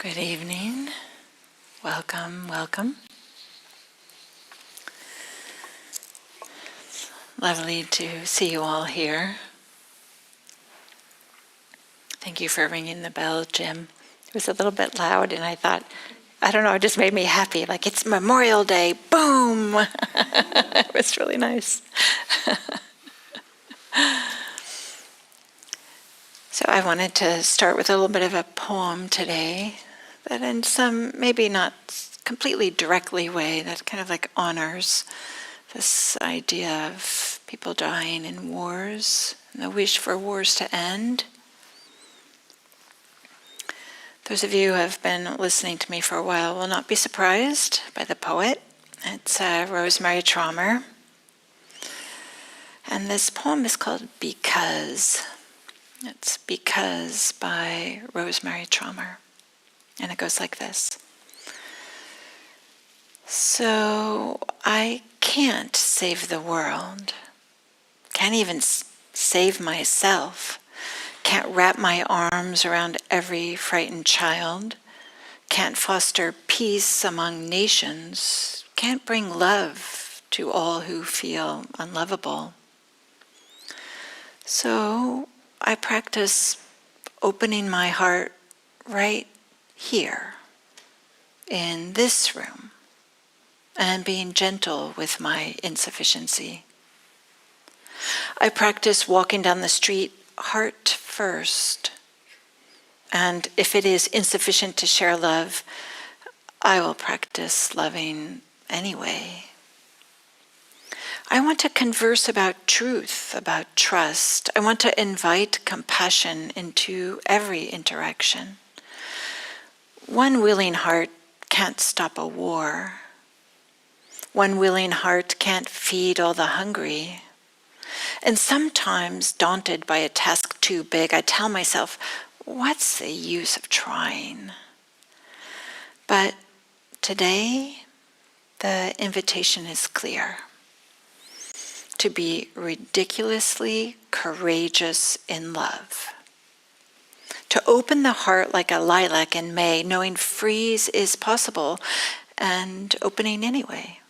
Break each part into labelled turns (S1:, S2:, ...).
S1: Good evening. Welcome, welcome. Lovely to see you all here. Thank you for ringing the bell, Jim. It was a little bit loud and I thought, I don't know, it just made me happy. Like, it's Memorial Day, boom! It was really nice. So I wanted to start with a little bit of a poem today that in some, maybe not completely directly way, that kind of like honors this idea of people dying in wars and the wish for wars to end. Those of you who have been listening to me for a while will not be surprised by the poet. It's Rosemerry Trommer. And this poem is called Because. It's Because by Rosemerry Trommer. And it goes like this. So I can't save the world. Can't even save myself. Can't wrap my arms around every frightened child. Can't foster peace among nations. Can't bring love to all who feel unlovable. So I practice opening my heart right here, in this room, and being gentle with my insufficiency. I practice walking down the street heart first, and if it is insufficient to share love, I will practice loving anyway. I want to converse about truth, about trust. I want to invite compassion into every interaction. One willing heart can't stop a war. One willing heart can't feed all the hungry. And sometimes, daunted by a task too big, I tell myself, what's the use of trying? But today, the invitation is clear. To be ridiculously courageous in love. To open the heart like a lilac in May, knowing freeze is possible, and opening anyway.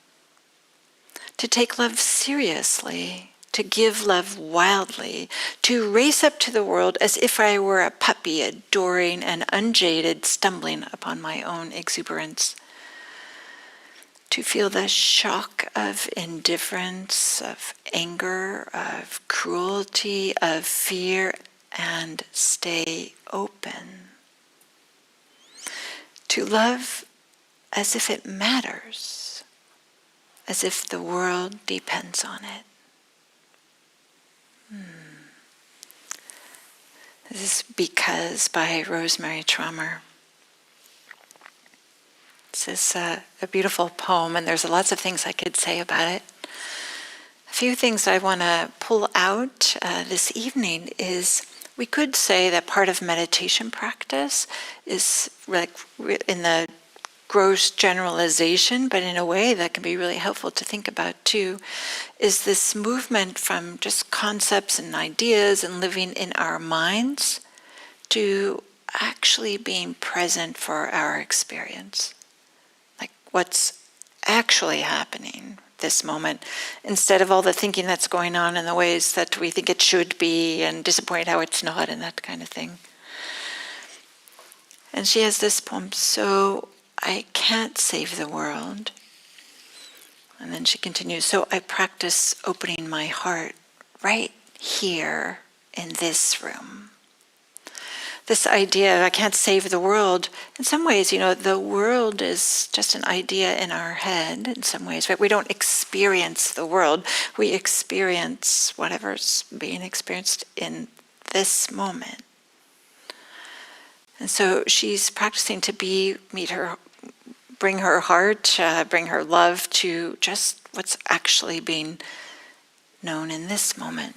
S1: To take love seriously, to give love wildly, to race up to the world as if I were a puppy adoring and unjaded, stumbling upon my own exuberance. To feel the shock of indifference, of anger, of cruelty, of fear, and stay open. To love as if it matters, as if the world depends on it. This is Because by Rosemerry Trommer. This is a beautiful poem, and there's lots of things I could say about it. A few things I want to pull out this evening is, we could say that part of meditation practice is like in the gross generalization, but in a way that can be really helpful to think about too, is this movement from just concepts and ideas and living in our minds to actually being present for our experience. Like what's actually happening this moment, instead of all the thinking that's going on in the ways that we think it should be and disappointed how it's not and that kind of thing. And she has this poem, So I can't save the world. And then she continues, so I practice opening my heart right here in this room. This idea of I can't save the world, in some ways, the world is just an idea in our head in some ways, right? We don't experience the world. We experience whatever's being experienced in this moment. And so she's practicing to bring her heart, bring her love to just what's actually being known in this moment.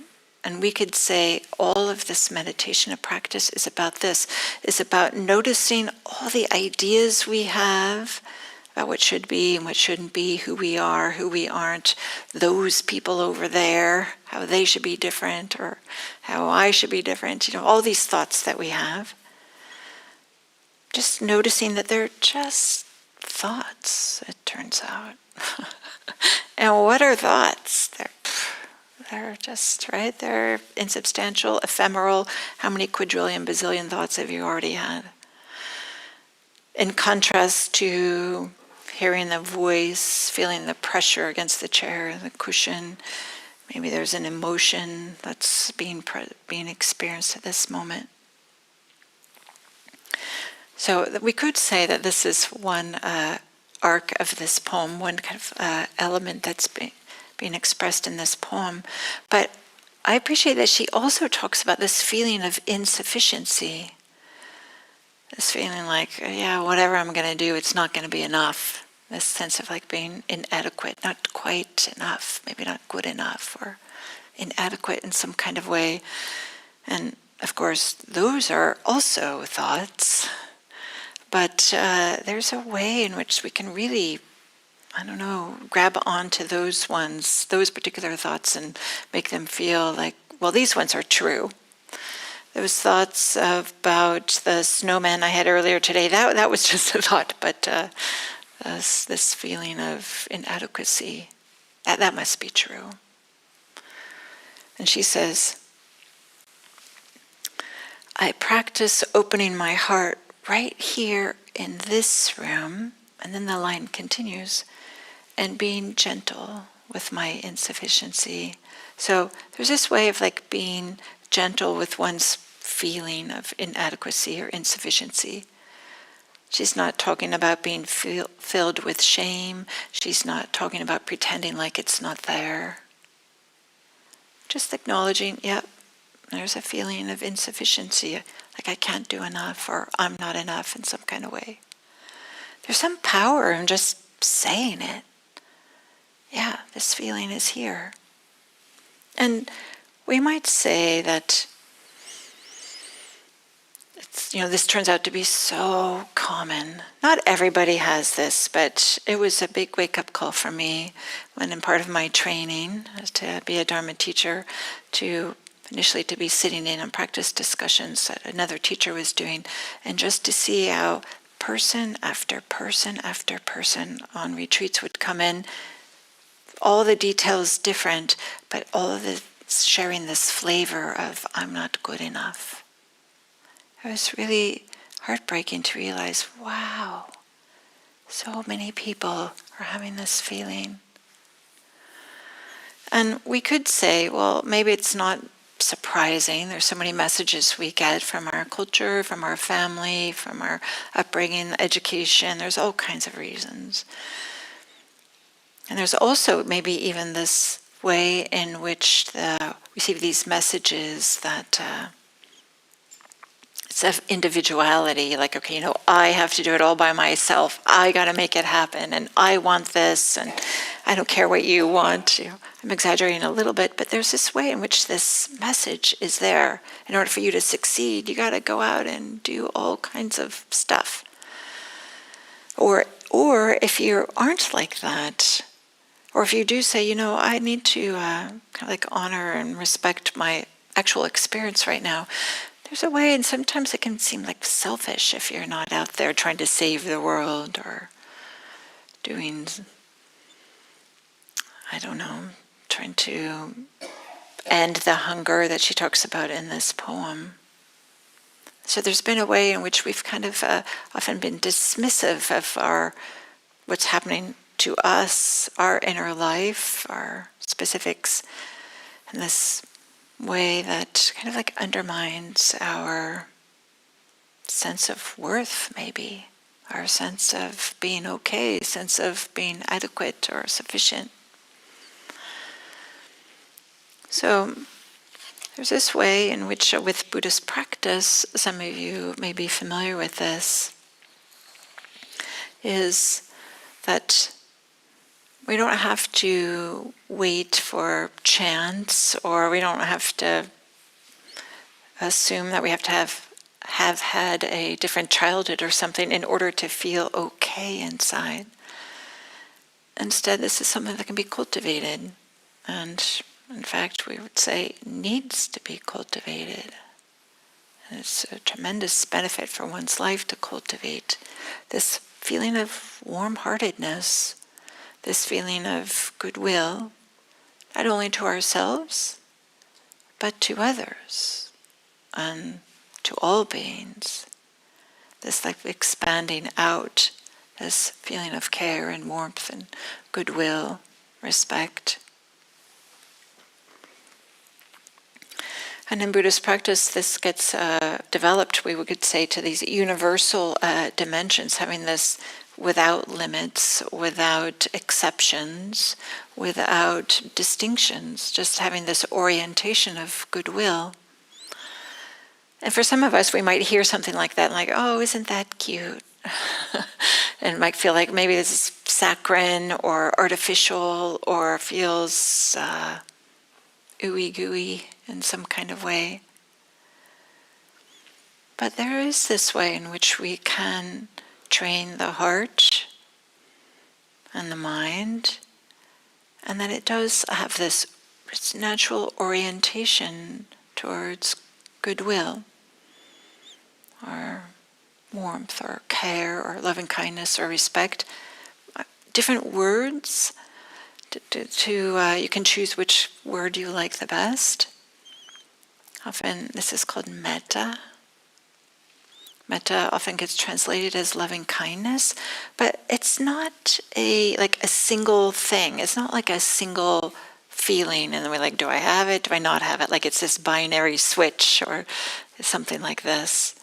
S1: And we could say all of this meditation and practice is about this, is about noticing all the ideas we have about what should be and what shouldn't be, who we are, who we aren't, those people over there, how they should be different or how I should be different, all these thoughts that we have. just noticing that they're just thoughts, it turns out. And what are thoughts? They're just, right? They're insubstantial, ephemeral. How many quadrillion, bazillion thoughts have you already had? In contrast to hearing the voice, feeling the pressure against the chair, the cushion, maybe there's an emotion that's being experienced at this moment. So we could say that this is one arc of this poem, one kind of element that's being expressed in this poem. But I appreciate that she also talks about this feeling of insufficiency. This feeling like, yeah, whatever I'm going to do, it's not going to be enough. This sense of like being inadequate, not quite enough, maybe not good enough, or inadequate in some kind of way. And of course, those are also thoughts. But there's a way in which we can really, grab onto those ones, those particular thoughts, and make them feel like, well, these ones are true. Those thoughts about the snowman I had earlier today, that was just a thought, but this feeling of inadequacy, that must be true. And she says, I practice opening my heart right here in this room, and then the line continues, and being gentle with my insufficiency. So there's this way of like being gentle with one's feeling of inadequacy or insufficiency. She's not talking about being filled with shame. She's not talking about pretending like it's not there. Just acknowledging, yep, there's a feeling of insufficiency, like I can't do enough or I'm not enough in some kind of way. There's some power in just saying it. Yeah, this feeling is here. And we might say that this turns out to be so common. Not everybody has this, but it was a big wake-up call for me when in part of my training to be a Dharma teacher, initially to be sitting in on practice discussions that another teacher was doing, and just to see how person after person after person on retreats would come in, all the details different, but all of it sharing this flavor of I'm not good enough. It was really heartbreaking to realize, wow, so many people are having this feeling. And we could say, well, maybe it's not surprising. There's so many messages we get from our culture, from our family, from our upbringing, education. There's all kinds of reasons. And there's also maybe even this way in which we receive these messages that it's of individuality, like, okay, I have to do it all by myself. I got to make it happen, and I want this, and I don't care what you want. I'm exaggerating a little bit, but there's this way in which this message is there. In order for you to succeed, you got to go out and do all kinds of stuff. Or if you aren't like that, or if you do say, I need to kind of like honor and respect my actual experience right now, there's a way, and sometimes it can seem like selfish if you're not out there trying to save the world or doing, trying to end the hunger that she talks about in this poem. So there's been a way in which we've kind of often been dismissive of what's happening to us, our inner life, our specifics, and this way that kind of like undermines our sense of worth, maybe, our sense of being okay, sense of being adequate or sufficient. So there's this way in which with Buddhist practice, some of you may be familiar with this, is that we don't have to wait for chance, or we don't have to assume that we have to have had a different childhood or something in order to feel okay inside. Instead, this is something that can be cultivated, and in fact, we would say needs to be cultivated. And it's a tremendous benefit for one's life to cultivate this feeling of warm-heartedness, this feeling of goodwill, not only to ourselves, but to others and to all beings. This like expanding out, this feeling of care and warmth and goodwill, respect. And in Buddhist practice, this gets developed, we could say, to these universal dimensions, having this without limits, without exceptions, without distinctions, just having this orientation of goodwill. And for some of us, we might hear something like that, like, oh, isn't that cute? And it might feel like maybe this is saccharine or artificial or feels ooey gooey in some kind of way. But there is this way in which we can train the heart and the mind, and that it does have this natural orientation towards goodwill, or warmth, or care, or loving kindness, or respect. Different words. You can choose which word you like the best. Often this is called Mettā. Mettā often gets translated as loving kindness, but it's not a single thing. It's not like a single feeling, and then we're like, do I have it? Do I not have it? Like it's this binary switch or something like this.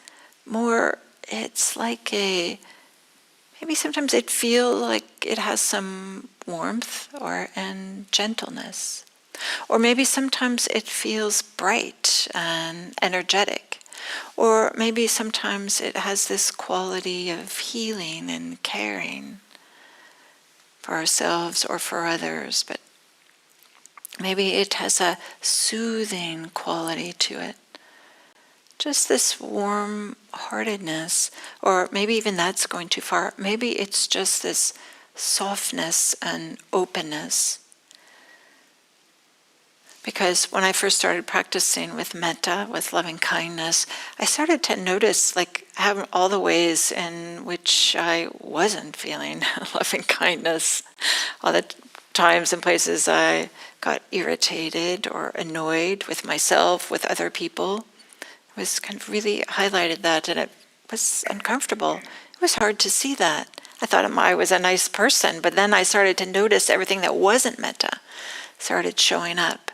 S1: More, it's like maybe sometimes it feels like it has some warmth and gentleness. Or maybe sometimes it feels bright and energetic. Or maybe sometimes it has this quality of healing and caring for ourselves or for others, but maybe it has a soothing quality to it. Just this warm-heartedness, or maybe even that's going too far. Maybe it's just this softness and openness. Because when I first started practicing with Mettā, with loving kindness, I started to notice how all the ways in which I wasn't feeling loving kindness. All the times and places I got irritated or annoyed with myself, with other people. It was kind of really highlighted that, and it was uncomfortable. It was hard to see that. I thought I was a nice person, but then I started to notice everything that wasn't Mettā started showing up.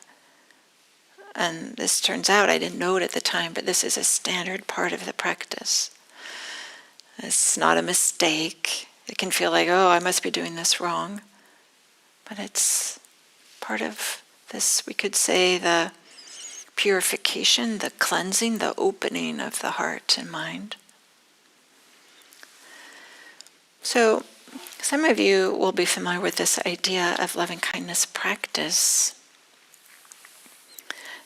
S1: And this turns out, I didn't know it at the time, but this is a standard part of the practice. It's not a mistake. It can feel like, oh, I must be doing this wrong. But it's part of this, we could say, the purification, the cleansing, the opening of the heart and mind. So, some of you will be familiar with this idea of loving kindness practice.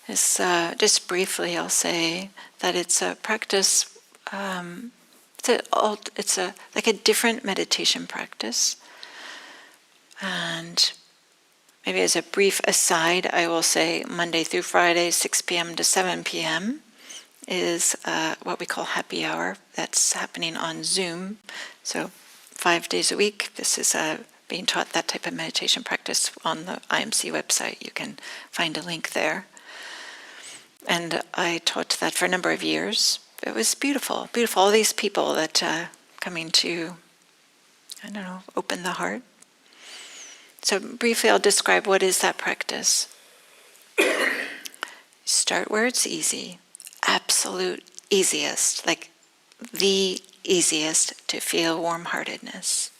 S1: Just briefly, I'll say that it's a practice. It's like a different meditation practice. And maybe as a brief aside, I will say Monday through Friday, 6 p.m. to 7 p.m. is what we call happy hour. That's happening on Zoom. So 5 days a week. This is being taught that type of meditation practice on the IMC website. You can find a link there. And I taught that for a number of years. It was beautiful, beautiful. All these people that coming to, open the heart. So briefly, I'll describe what is that practice. Start where it's easy, absolute easiest, like the easiest to feel warm-heartedness.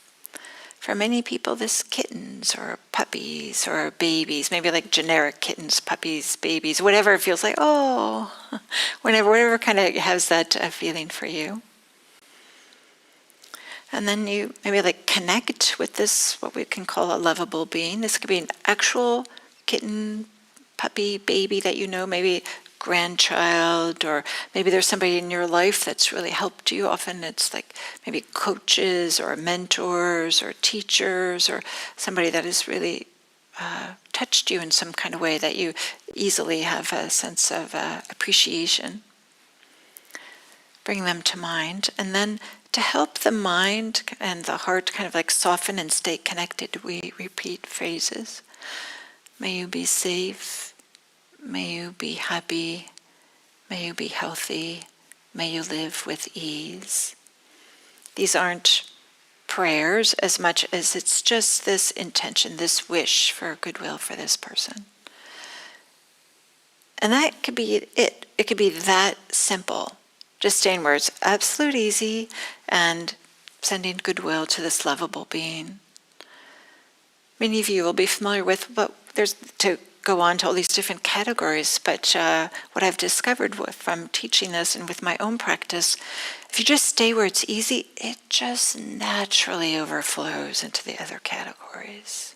S1: For many people, this kittens or puppies or babies, maybe like generic kittens, puppies, babies, whatever feels like, oh, whatever kind of has that feeling for you. And then you maybe connect with this, what we can call a lovable being. This could be an actual kitten, puppy, baby that you know, maybe grandchild, or maybe there's somebody in your life that's really helped you. Often it's maybe coaches or mentors or teachers or somebody that has really touched you in some kind of way that you easily have a sense of appreciation. bring them to mind. And then to help the mind and the heart kind of like soften and stay connected, we repeat phrases. May you be safe. May you be happy. May you be healthy. May you live with ease. These aren't prayers as much as it's just this intention, this wish for goodwill for this person. And that could be it. It could be that simple. Just saying words, absolute easy, and sending goodwill to this lovable being. Many of you will be familiar with what there's to go on to all these different categories, but what I've discovered from teaching this and with my own practice, if you just stay where it's easy, it just naturally overflows into the other categories.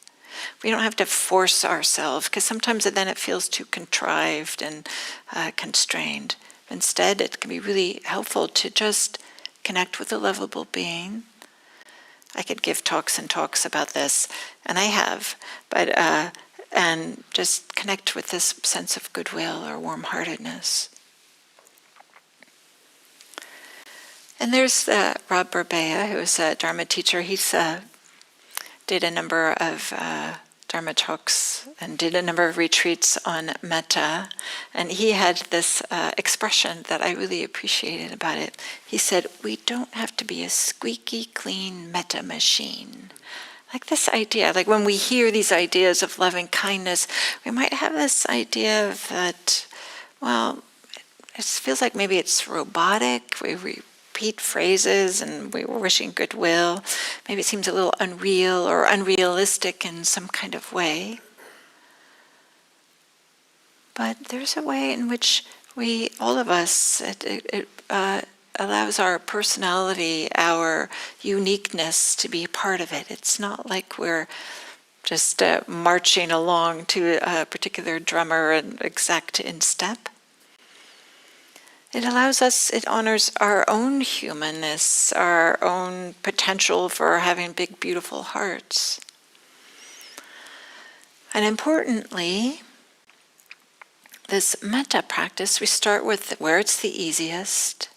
S1: We don't have to force ourselves, because sometimes then it feels too contrived and constrained. Instead, it can be really helpful to just connect with a lovable being. I could give talks and talks about this, and I have, but and just connect with this sense of goodwill or warm-heartedness. And there's Rob Burbea, who is a Dharma teacher. He's did a number of Dharma talks and did a number of retreats on Mettā, and he had this expression that I really appreciated about it. He said, "We don't have to be a squeaky clean Mettā machine." Like this idea, like when we hear these ideas of loving kindness, we might have this idea of that, well, it feels like maybe it's robotic. We repeat phrases and we were wishing goodwill. Maybe it seems a little unreal or unrealistic in some kind of way. But there's a way in which we, all of us, it allows our personality, our uniqueness to be a part of it. It's not like we're just marching along to a particular drummer and exact in step. It allows us, it honors our own humanness, our own potential for having big, beautiful hearts. And importantly, this Mettā practice, we start with where it's the easiest,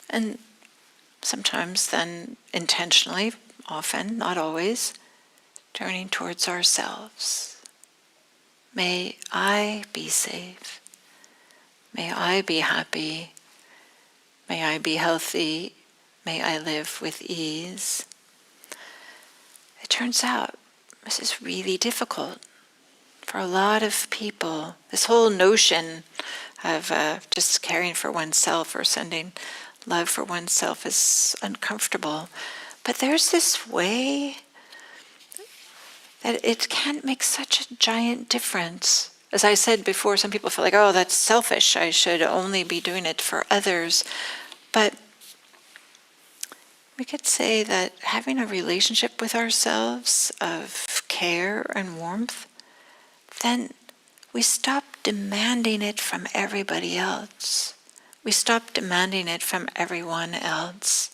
S1: and sometimes then intentionally, often, not always, turning towards ourselves. May I be safe. May I be happy. May I be healthy. May I live with ease. It turns out this is really difficult for a lot of people. This whole notion of just caring for oneself or sending love for oneself is uncomfortable. But there's this way that it can make such a giant difference. As I said before, some people feel like, oh, that's selfish. I should only be doing it for others. But we could say that having a relationship with ourselves of care and warmth, then we stop demanding it from everybody else. We stop demanding it from everyone else.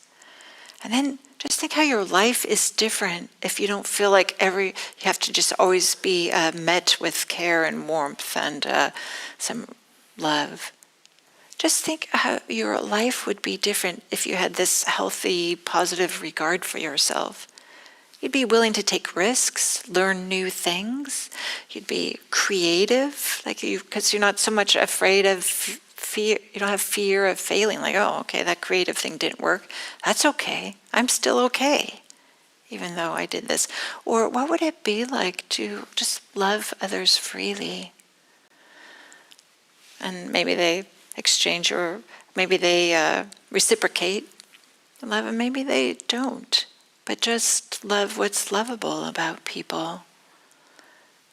S1: And then just think how your life is different if you don't feel like you have to just always be met with care and warmth and some love. Just think how your life would be different if you had this healthy, positive regard for yourself. You'd be willing to take risks, learn new things. You'd be creative, because you're not so much afraid of fear. You don't have fear of failing, like, oh, okay, that creative thing didn't work. That's okay. I'm still okay, even though I did this. Or what would it be like to just love others freely? And maybe they exchange, or maybe they reciprocate love, and maybe they don't. But just love what's lovable about people.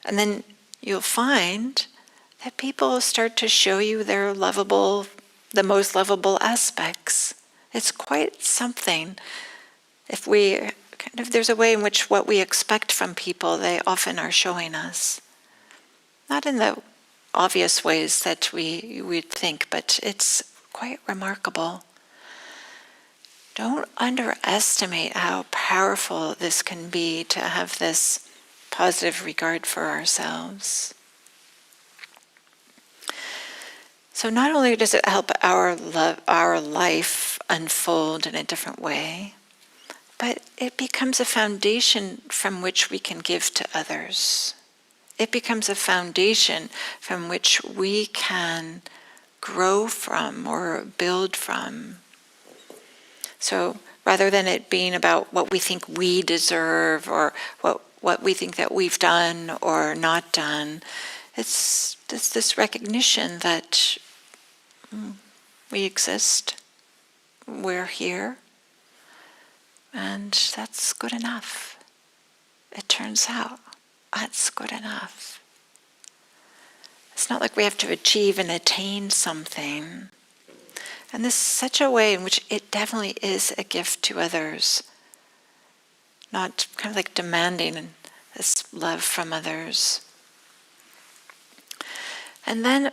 S1: And then you'll find that people start to show you their the most lovable aspects. It's quite something. There's a way in which what we expect from people, they often are showing us. Not in the obvious ways that we'd think, but it's quite remarkable. Don't underestimate how powerful this can be to have this positive regard for ourselves. So not only does it help our life unfold in a different way, but it becomes a foundation from which we can give to others. It becomes a foundation from which we can grow from or build from. So rather than it being about what we think we deserve or what we think that we've done or not done, it's this recognition that we exist, we're here, and that's good enough. It turns out that's good enough. It's not like we have to achieve and attain something. And this is such a way in which it definitely is a gift to others, not kind of like demanding this love from others. And then,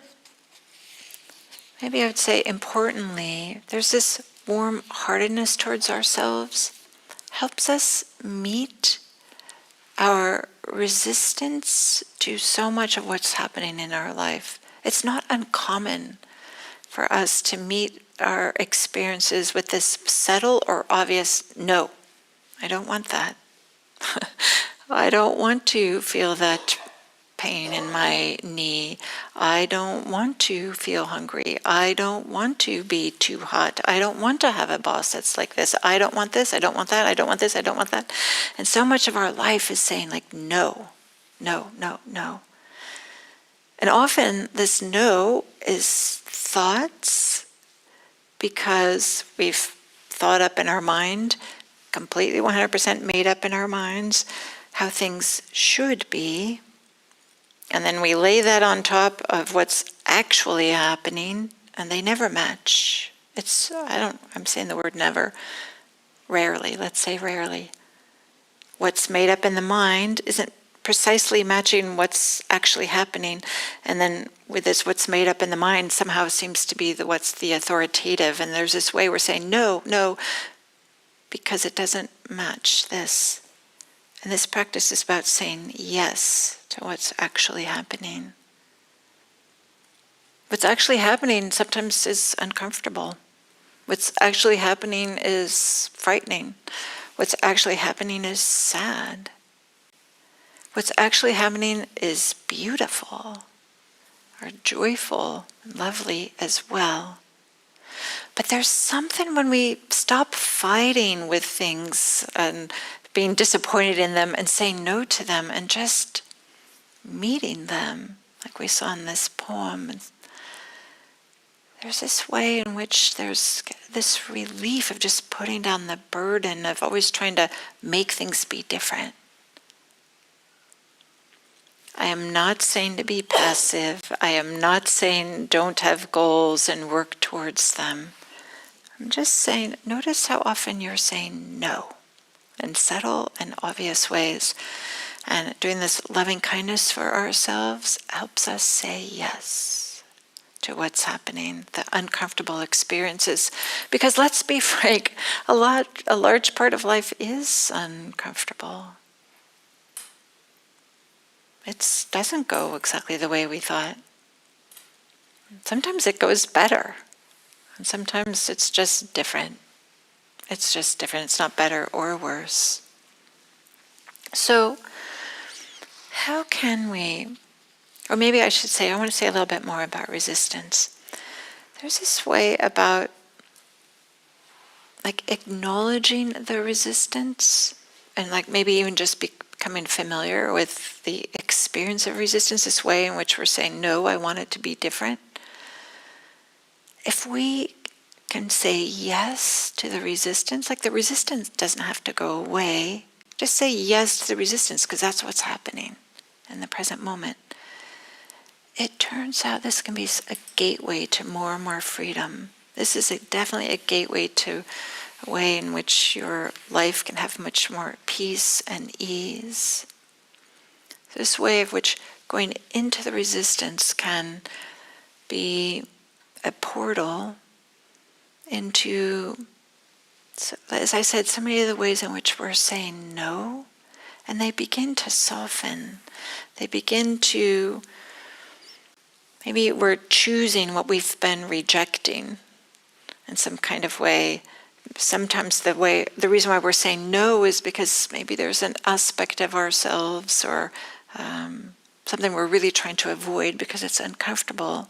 S1: maybe I would say importantly, there's this warm-heartedness towards ourselves, helps us meet our resistance to so much of what's happening in our life. It's not uncommon for us to meet our experiences with this subtle or obvious, no, I don't want that. I don't want to feel that pain in my knee. I don't want to feel hungry. I don't want to be too hot. I don't want to have a boss that's like this. I don't want this. I don't want that. I don't want this. I don't want that. And so much of our life is saying like, no, no, no, no. And often this no is thoughts, because we've thought up in our mind, completely 100% made up in our minds, how things should be. And then we lay that on top of what's actually happening, and they never match. I'm saying the word never. Rarely, let's say rarely. What's made up in the mind isn't precisely matching what's actually happening. And then with this, what's made up in the mind somehow seems to be what's the authoritative. And there's this way we're saying, no, no, because it doesn't match this. And this practice is about saying yes to what's actually happening. What's actually happening sometimes is uncomfortable. What's actually happening is frightening. What's actually happening is sad. What's actually happening is beautiful or joyful and lovely as well. But there's something when we stop fighting with things and being disappointed in them and saying no to them and just meeting them, like we saw in this poem. There's this way in which there's this relief of just putting down the burden of always trying to make things be different. I am not saying to be passive. I am not saying don't have goals and work towards them. I'm just saying, notice how often you're saying no in subtle and obvious ways. And doing this loving kindness for ourselves helps us say yes to what's happening, the uncomfortable experiences. Because let's be frank, a large part of life is uncomfortable. It doesn't go exactly the way we thought. Sometimes it goes better. And sometimes it's just different. It's just different. It's not better or worse. So, how can we, or maybe I should say, I want to say a little bit more about resistance. There's this way about like acknowledging the resistance and like maybe even just becoming familiar with the experience of resistance, this way in which we're saying, no, I want it to be different. If we can say yes to the resistance, like the resistance doesn't have to go away, just say yes to the resistance because that's what's happening in the present moment. It turns out this can be a gateway to more and more freedom. This is definitely a gateway to a way in which your life can have much more peace and ease. This way of which going into the resistance can be a portal into, as I said, so many of the ways in which we're saying no, and they begin to soften. They begin to Maybe we're choosing what we've been rejecting in some kind of way. Sometimes the reason why we're saying no is because maybe there's an aspect of ourselves or something we're really trying to avoid because it's uncomfortable.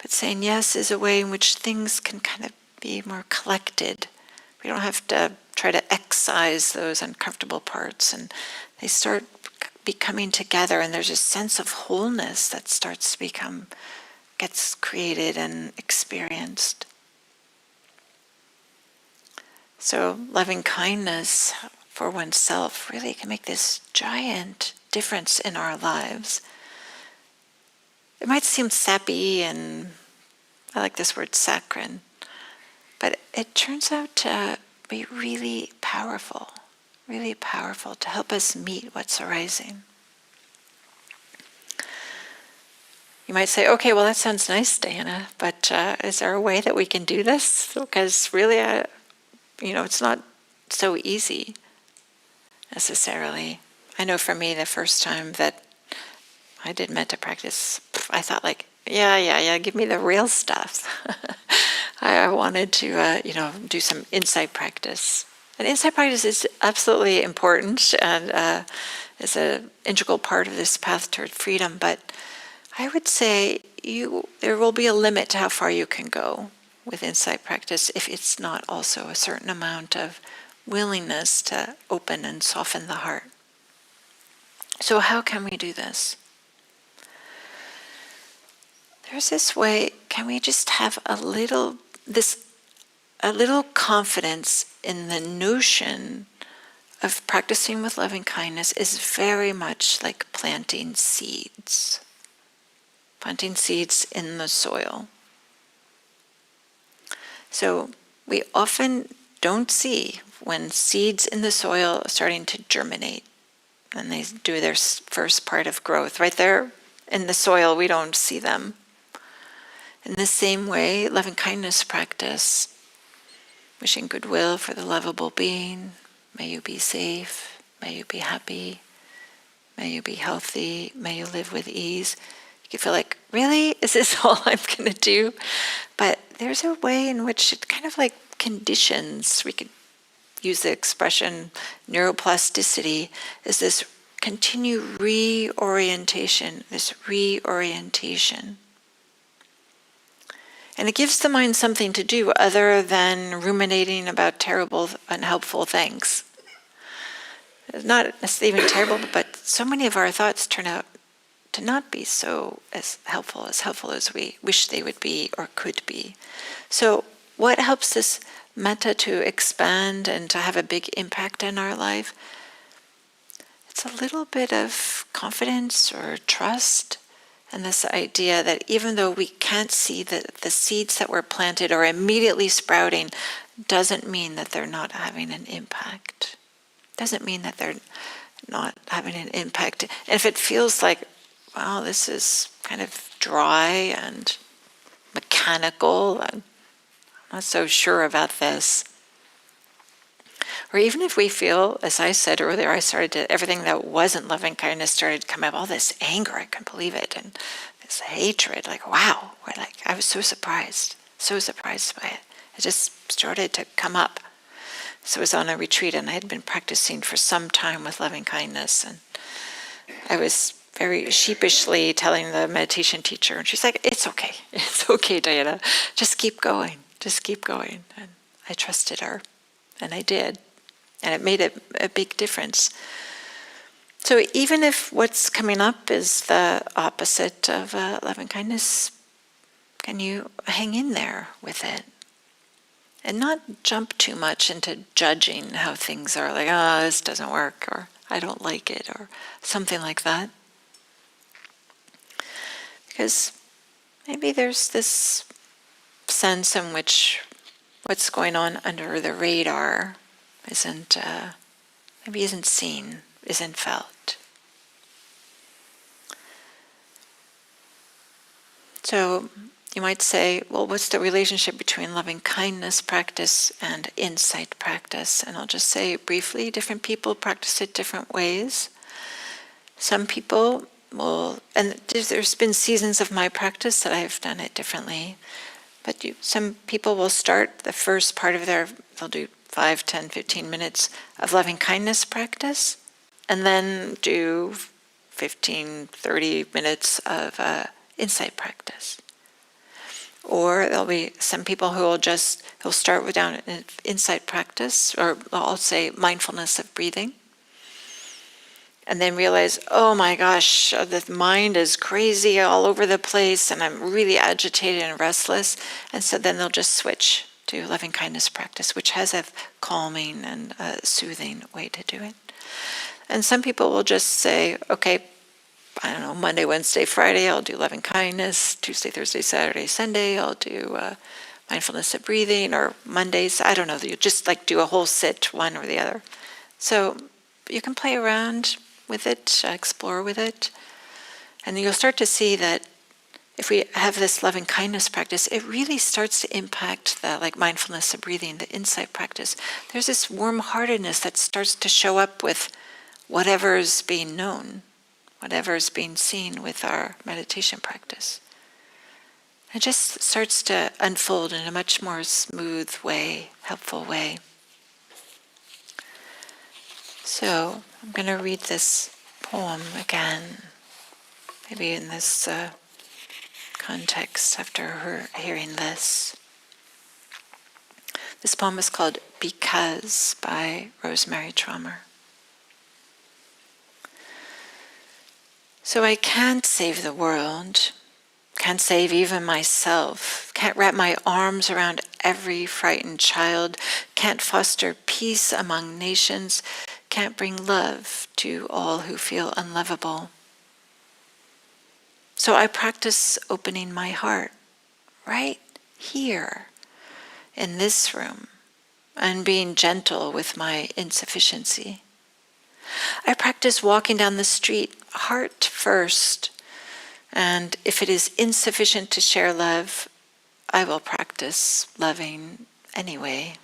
S1: But saying yes is a way in which things can kind of be more collected. We don't have to try to excise those uncomfortable parts, and they start becoming together, and there's a sense of wholeness that starts to gets created and experienced. So loving kindness for oneself really can make this giant difference in our lives. It might seem sappy, and I like this word saccharine, but it turns out to be really powerful to help us meet what's arising. You might say, okay, well that sounds nice, Diana, but is there a way that we can do this? Because really, it's not so easy necessarily. I know for me, the first time that I did Mettā practice, I thought yeah, give me the real stuff. I wanted to, do some insight practice. And insight practice is absolutely important and is an integral part of this path toward freedom. But I would say there will be a limit to how far you can go with insight practice if it's not also a certain amount of willingness to open and soften the heart. So how can we do this? There's this way, can we just have a little confidence in the notion of practicing with loving kindness is very much like planting seeds in the soil. So we often don't see when seeds in the soil are starting to germinate, and they do their first part of growth. Right there in the soil, we don't see them. In the same way, loving kindness practice, wishing goodwill for the lovable being, may you be safe, may you be happy, may you be healthy, may you live with ease. You can feel like, really? Is this all I'm going to do? But there's a way in which it kind of like conditions. We could use the expression neuroplasticity is this continued reorientation. And it gives the mind something to do other than ruminating about terrible, unhelpful things. It's not necessarily even terrible, but so many of our thoughts turn out to not be so as helpful as we wish they would be or could be. So what helps this metta to expand and to have a big impact in our life? It's a little bit of confidence or trust, and this idea that even though we can't see that the seeds that were planted are immediately sprouting, doesn't mean that they're not having an impact. Doesn't mean that they're not having an impact. And if it feels like, wow, this is kind of dry and mechanical, and I'm not so sure about this. Or even if we feel, as I said earlier, everything that wasn't loving kindness started to come up, all this anger, I couldn't believe it, and this hatred, like, wow, I was so surprised by it. It just started to come up. So I was on a retreat, and I had been practicing for some time with loving kindness, and I was very sheepishly telling the meditation teacher, and she's like, it's okay, Diana, just keep going. And I trusted her, and I did. And it made a big difference. So even if what's coming up is the opposite of loving kindness, can you hang in there with it? And not jump too much into judging how things are, like, oh, this doesn't work, or I don't like it, or something like that. Because maybe there's this sense in which what's going on under the radar isn't seen, isn't felt. So you might say, well, what's the relationship between loving kindness practice and insight practice? And I'll just say briefly, different people practice it different ways. Some people will, and there's been seasons of my practice that I've done it differently, but some people will start the first part of they'll do 5, 10, 15 minutes of loving kindness practice, and then do 15, 30 minutes of insight practice. Or there'll be some people who'll start with down insight practice, or I'll say mindfulness of breathing, and then realize, oh my gosh, the mind is crazy all over the place, and I'm really agitated and restless, and so then they'll just switch to loving kindness practice, which has a calming and soothing way to do it. And some people will just say, okay, I don't know, Monday, Wednesday, Friday, I'll do loving kindness. Tuesday, Thursday, Saturday, Sunday, I'll do mindfulness of breathing. Or Mondays, I don't know, you just like do a whole sit, one or the other. So you can play around with it, explore with it. And you'll start to see that if we have this loving kindness practice, it really starts to impact the like mindfulness of breathing, the insight practice. There's this warm-heartedness that starts to show up with whatever's being known, whatever's being seen with our meditation practice. It just starts to unfold in a much more smooth way, helpful way. So I'm going to read this poem again, maybe in this context after hearing this. This poem is called Because by Rosemerry Trommer. So I can't save the world, can't save even myself, can't wrap my arms around every frightened child, can't foster peace among nations, can't bring love to all who feel unlovable. So I practice opening my heart right here in this room and being gentle with my insufficiency. I practice walking down the street heart first, and if it is insufficient to share love, I will practice loving anyway.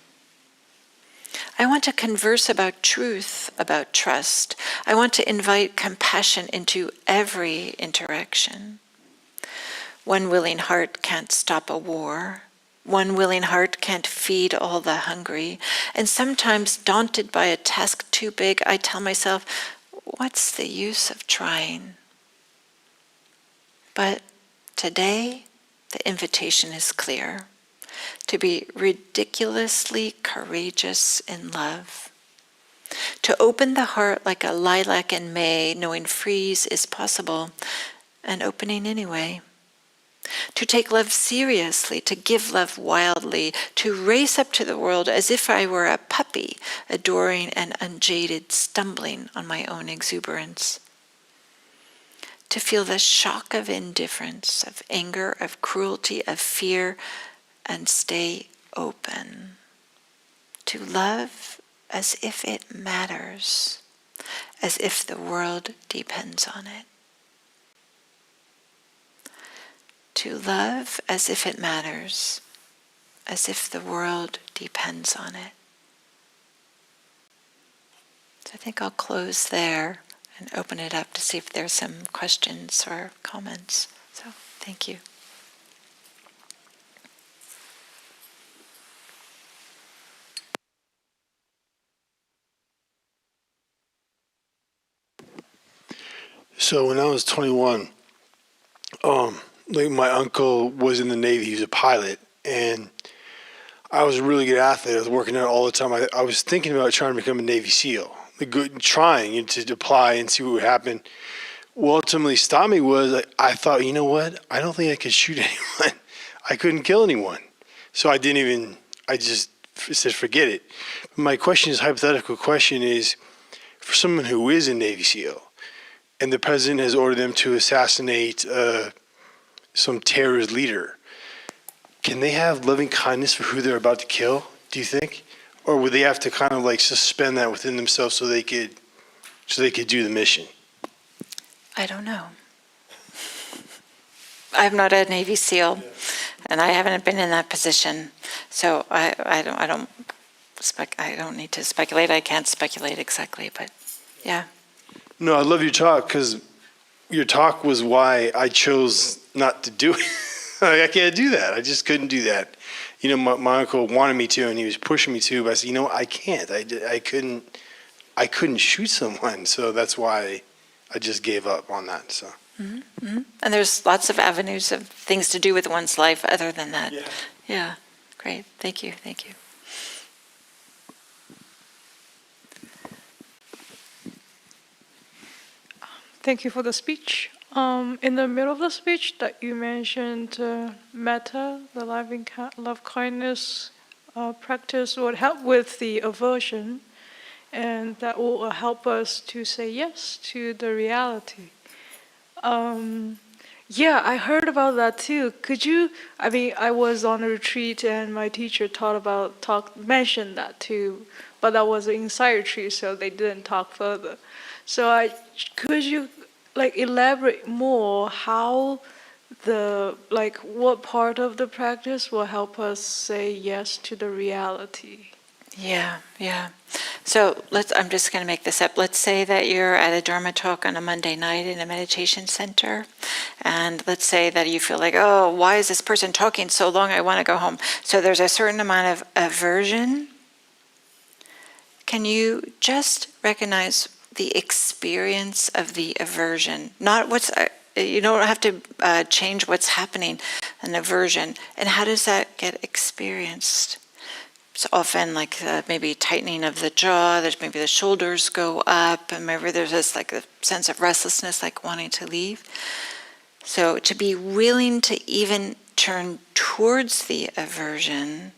S1: I want to converse about truth, about trust. I want to invite compassion into every interaction. One willing heart can't stop a war. One willing heart can't feed all the hungry. And sometimes, daunted by a task too big, I tell myself, what's the use of trying? But today, the invitation is clear. To be ridiculously courageous in love. To open the heart like a lilac in May, knowing freeze is possible, and opening anyway. To take love seriously, to give love wildly, to race up to the world as if I were a puppy, adoring and unjaded, stumbling on my own exuberance. To feel the shock of indifference, of anger, of cruelty, of fear, and stay open. To love as if it matters, as if the world depends on it. To love as if it matters, as if the world depends on it. So I think I'll close there and open it up to see if there's some questions or comments. So thank you.
S2: So when I was 21, like my uncle was in the Navy. He was a pilot, and I was a really good athlete. I was working out all the time. I was thinking about trying to become a Navy SEAL, trying to apply and see what would happen. What ultimately stopped me was I thought, you know what? I don't think I could shoot anyone. I couldn't kill anyone. So I just said, forget it. My question is, hypothetical question is, for someone who is a Navy SEAL, and the president has ordered them to assassinate some terrorist leader, can they have loving kindness for who they're about to kill, do you think? Or would they have to kind of like suspend that within themselves so they could do the mission?
S1: I don't know. I'm not a Navy SEAL, and I haven't been in that position, so I don't need to speculate. I can't speculate exactly, but yeah.
S2: No, I love your talk because your talk was why I chose not to do it. Like, I can't do that. I just couldn't do that. You know, my uncle wanted me to, and he was pushing me to, but I said, you know, I can't. I couldn't shoot someone, so that's why I just gave up on that. So.
S1: And there's lots of avenues of things to do with one's life other than that.
S2: Yeah.
S1: Yeah, great. Thank you. Thank you.
S3: Thank you for the speech. In the middle of the speech that you mentioned, Mettā, the love kindness practice would help with the aversion, and that will help us to say yes to the reality. Yeah, I heard about that too. Could you? I mean, I was on a retreat and my teacher mentioned that too, but that was an inside retreat, so they didn't talk further. So could you elaborate more how what part of the practice will help us say yes to the reality?
S1: Yeah. So I'm just going to make this up. Let's say that you're at a Dharma talk on a Monday night in a meditation center. And let's say that you feel like, oh, why is this person talking so long? I want to go home. So there's a certain amount of aversion. Can you just recognize the experience of the aversion? Not you don't have to change what's happening, an aversion. And how does that get experienced? It's often like maybe tightening of the jaw, there's maybe the shoulders go up, and maybe there's this like a sense of restlessness, like wanting to leave. So to be willing to even turn towards the aversion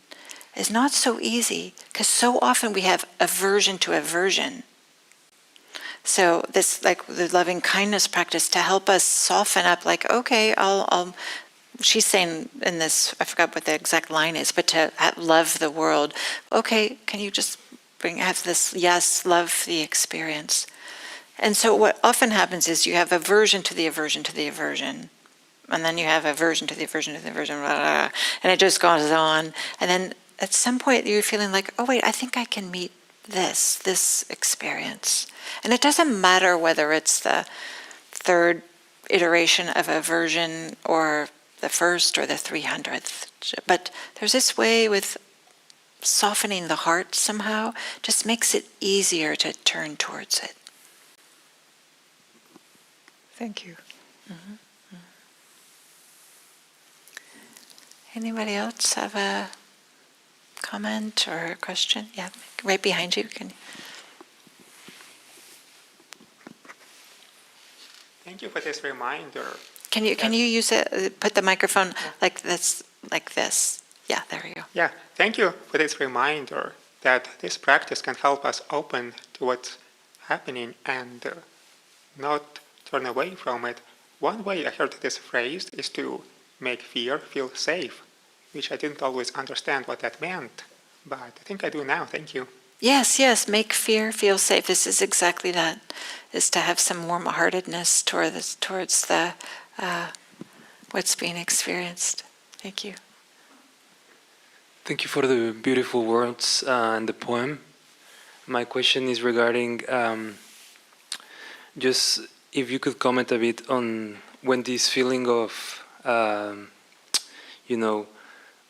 S1: is not so easy, because so often we have aversion to aversion. So this, like the loving kindness practice, to help us soften up, like, okay, I'll she's saying in this, I forgot what the exact line is, but to love the world. Okay, can you just have this, yes, love the experience. And so what often happens is you have aversion to the aversion to the aversion. And then you have aversion to the aversion to the aversion, blah, blah, blah, and it just goes on. And then at some point you're feeling like, oh wait, I think I can meet this experience. And it doesn't matter whether it's the third iteration of aversion or the first or the 300th. But there's this way with softening the heart somehow, just makes it easier to turn towards it.
S3: Thank you.
S1: Mm-hmm. Anybody else have a comment or a question? Yeah, right behind you.
S4: Thank you for this reminder.
S1: Can you use it? Put the microphone like this, like this. Yeah, there you go.
S4: Yeah, thank you for this reminder that this practice can help us open to what's happening and not turn away from it. One way I heard this phrase is to make fear feel safe, which I didn't always understand what that meant, but I think I do now. Thank you.
S1: Yes, make fear feel safe. This is exactly that, is to have some warm-heartedness towards the what's being experienced. Thank you.
S5: Thank you for the beautiful words and the poem. My question is regarding just if you could comment a bit on when this feeling of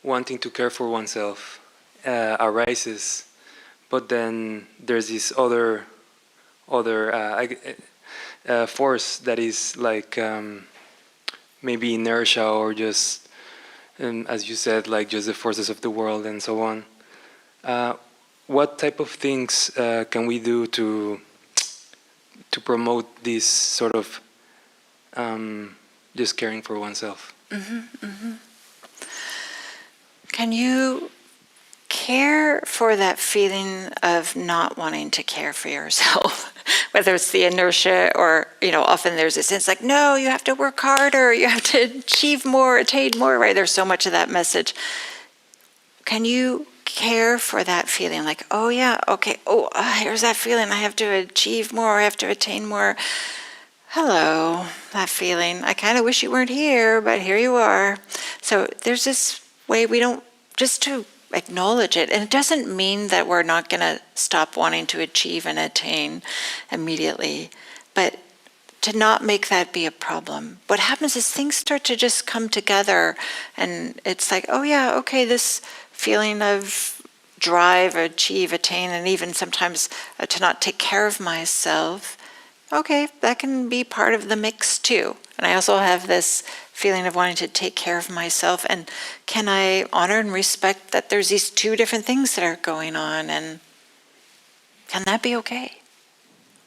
S5: wanting to care for oneself arises, but then there's this other force that is like maybe inertia or just, as you said, like just the forces of the world and so on. What type of things can we do to promote this sort of just caring for oneself?
S1: Can you care for that feeling of not wanting to care for yourself? Whether it's the inertia or, often there's a sense like, no, you have to work harder, you have to achieve more, attain more, right? There's so much of that message. Can you care for that feeling like, oh yeah, okay, here's that feeling, I have to achieve more, I have to attain more. Hello, that feeling. I kind of wish you weren't here, but here you are. So there's this way we don't, just to acknowledge it. And it doesn't mean that we're not going to stop wanting to achieve and attain immediately. But to not make that be a problem. What happens is things start to just come together, and it's like, oh yeah, okay, this feeling of drive, achieve, attain, and even sometimes to not take care of myself, okay, that can be part of the mix too. And I also have this feeling of wanting to take care of myself, and can I honor and respect that there's these two different things that are going on, and can that be okay?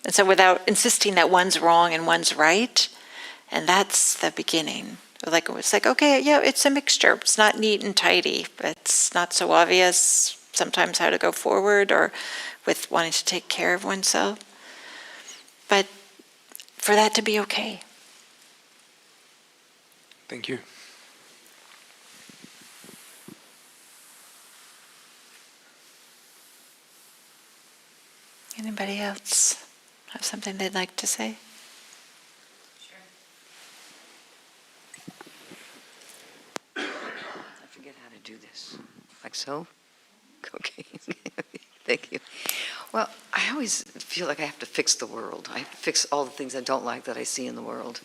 S1: And so without insisting that one's wrong and one's right, and that's the beginning. Like, it's like, okay, yeah, it's a mixture. It's not neat and tidy. It's not so obvious sometimes how to go forward or with wanting to take care of oneself. But for that to be okay.
S5: Thank you.
S1: Anybody else have something they'd like to say?
S6: I forget how to do this. Like so? Okay. Thank you. Well, I always feel like I have to fix the world. I have to fix all the things I don't like that I see in the world.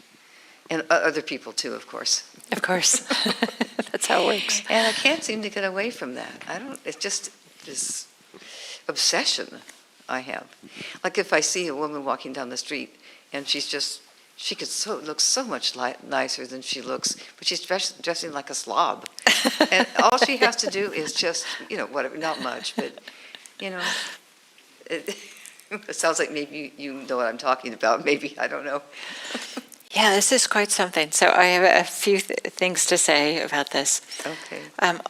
S6: And other people too, of course.
S1: Of course. That's how it works.
S6: And I can't seem to get away from that. It's just this obsession I have. Like if I see a woman walking down the street and she looks so much nicer than she looks, but she's dressing like a slob. And all she has to do is just, whatever, not much, but, it sounds like maybe you know what I'm talking about. Maybe, I don't know.
S1: Yeah, this is quite something. So I have a few things to say about this.
S6: Okay.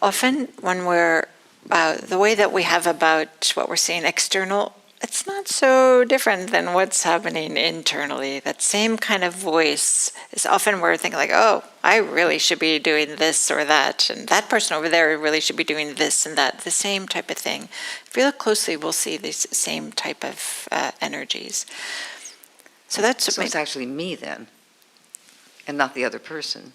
S1: Often when we're, the way that we have about what we're seeing external, it's not so different than what's happening internally. That same kind of voice is often we're thinking like, oh, I really should be doing this or that, and that person over there really should be doing this and that, the same type of thing. If you look closely, we'll see these same type of energies. So
S6: it's actually me then, and not the other person.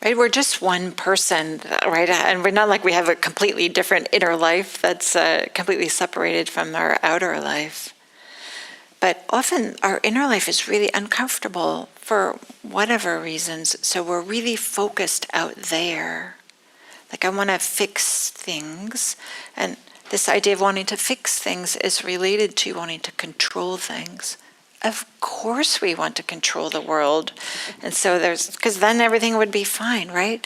S1: Right, we're just one person, right? And we're not like we have a completely different inner life that's completely separated from our outer life. But often our inner life is really uncomfortable for whatever reasons, so we're really focused out there. Like I want to fix things, and this idea of wanting to fix things is related to wanting to control things. Of course we want to control the world. And so because then everything would be fine, right?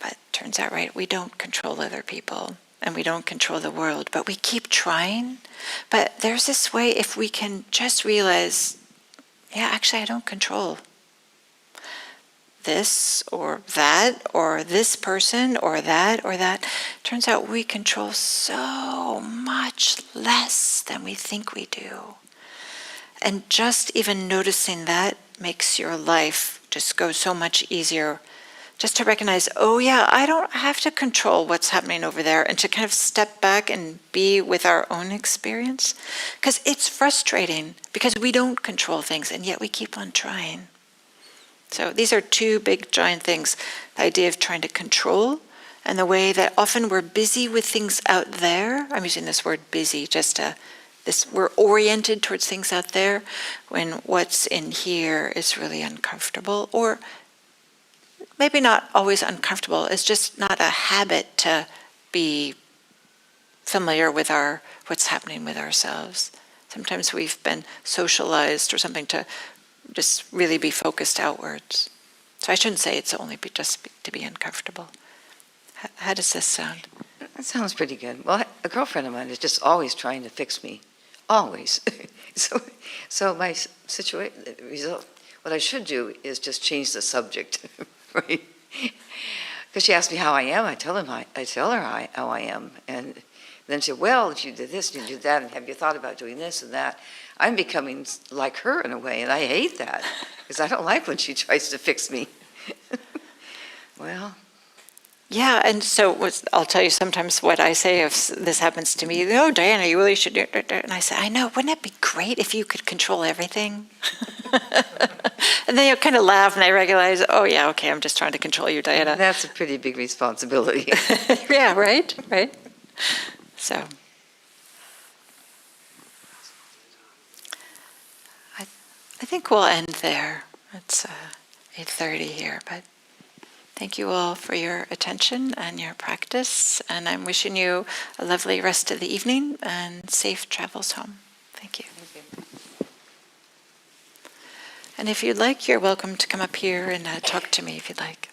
S1: But turns out, right, we don't control other people and we don't control the world, but we keep trying. But there's this way, if we can just realize, yeah, actually I don't control this or this person or that. Turns out we control so much less than we think we do. And just even noticing that makes your life just go so much easier. Just to recognize, oh yeah, I don't have to control what's happening over there, and to kind of step back and be with our own experience. Because it's frustrating, because we don't control things, and yet we keep on trying. So these are two big giant things. The idea of trying to control, and the way that often we're busy with things out there. I'm using this word busy just to we're oriented towards things out there when what's in here is really uncomfortable, or maybe not always uncomfortable. It's just not a habit to be familiar with what's happening with ourselves. Sometimes we've been socialized or something to just really be focused outwards. So I shouldn't say it's only just to be uncomfortable. How does this sound?
S6: That sounds pretty good. Well, a girlfriend of mine is just always trying to fix me. Always. So my result, what I should do is just change the subject, right? Because she asks me how I am, I tell her how I am, and then she said, well, if you did this and you did that, and have you thought about doing this and that? I'm becoming like her in a way, and I hate that, because I don't like when she tries to fix me. Well.
S1: Yeah, and so I'll tell you sometimes what I say if this happens to me. Oh, Diana, you really should do it. And I say, I know, wouldn't it be great if you could control everything? And then you kind of laugh, and I realize, oh yeah, okay, I'm just trying to control you, Diana.
S6: That's a pretty big responsibility.
S1: Yeah, right. So. I think we'll end there. It's 8:30 here, but thank you all for your attention and your practice, and I'm wishing you a lovely rest of the evening and safe travels home. Thank you. And if you'd like, you're welcome to come up here and talk to me if you'd like.